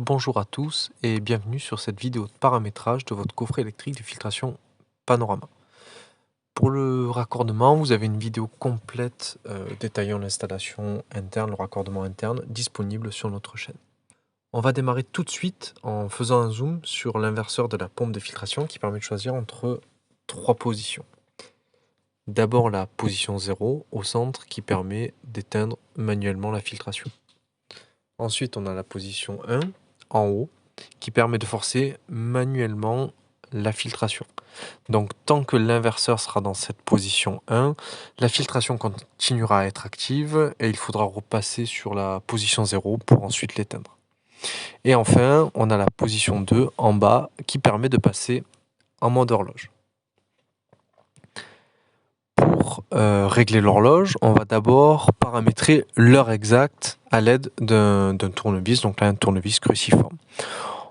Bonjour à tous et bienvenue sur cette vidéo de paramétrage de votre coffret électrique de filtration Panorama. Pour le raccordement, vous avez une vidéo complète détaillant l'installation interne, le raccordement interne, disponible sur notre chaîne. On va démarrer tout de suite en faisant un zoom sur l'inverseur de la pompe de filtration qui permet de choisir entre trois positions. D'abord la position 0 au centre qui permet d'éteindre manuellement la filtration. Ensuite, on a la position 1 en haut qui permet de forcer manuellement la filtration. Donc, tant que l'inverseur sera dans cette position 1, la filtration continuera à être active et il faudra repasser sur la position 0 pour ensuite l'éteindre. Et enfin, on a la position 2 en bas qui permet de passer en mode horloge. Pour régler l'horloge, on va d'abord paramétrer l'heure exacte à l'aide d'un tournevis, donc là un tournevis cruciforme.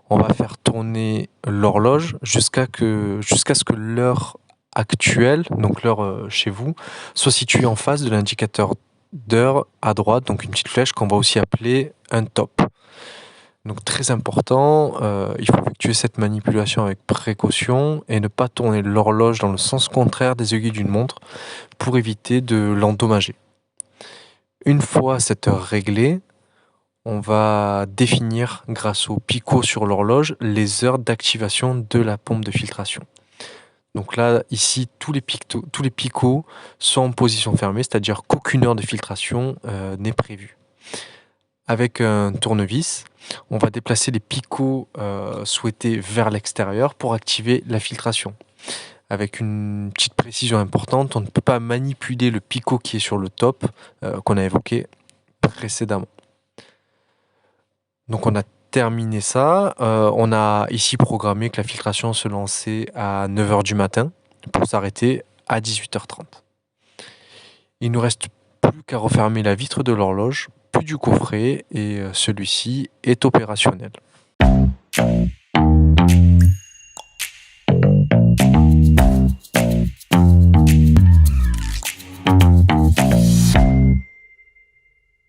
On va faire tourner l'horloge jusqu'à ce que l'heure actuelle, donc l'heure chez vous, soit située en face de l'indicateur d'heure à droite, donc une petite flèche qu'on va aussi appeler un top. Donc très important, il faut effectuer cette manipulation avec précaution et ne pas tourner l'horloge dans le sens contraire des aiguilles d'une montre pour éviter de l'endommager. Une fois cette heure réglée, on va définir grâce au picot sur l'horloge les heures d'activation de la pompe de filtration. Donc là, ici, tous les picots sont en position fermée, c'est-à-dire qu'aucune heure de filtration n'est prévue. Avec un tournevis, on va déplacer les picots souhaités vers l'extérieur pour activer la filtration. Avec une petite précision importante, on ne peut pas manipuler le picot qui est sur le top qu'on a évoqué précédemment. Donc on a terminé ça. On a ici programmé que la filtration se lançait à 9h du matin pour s'arrêter à 18h30. Il ne nous reste plus qu'à refermer la vitre de l'horloge, puis du coffret, et celui-ci est opérationnel.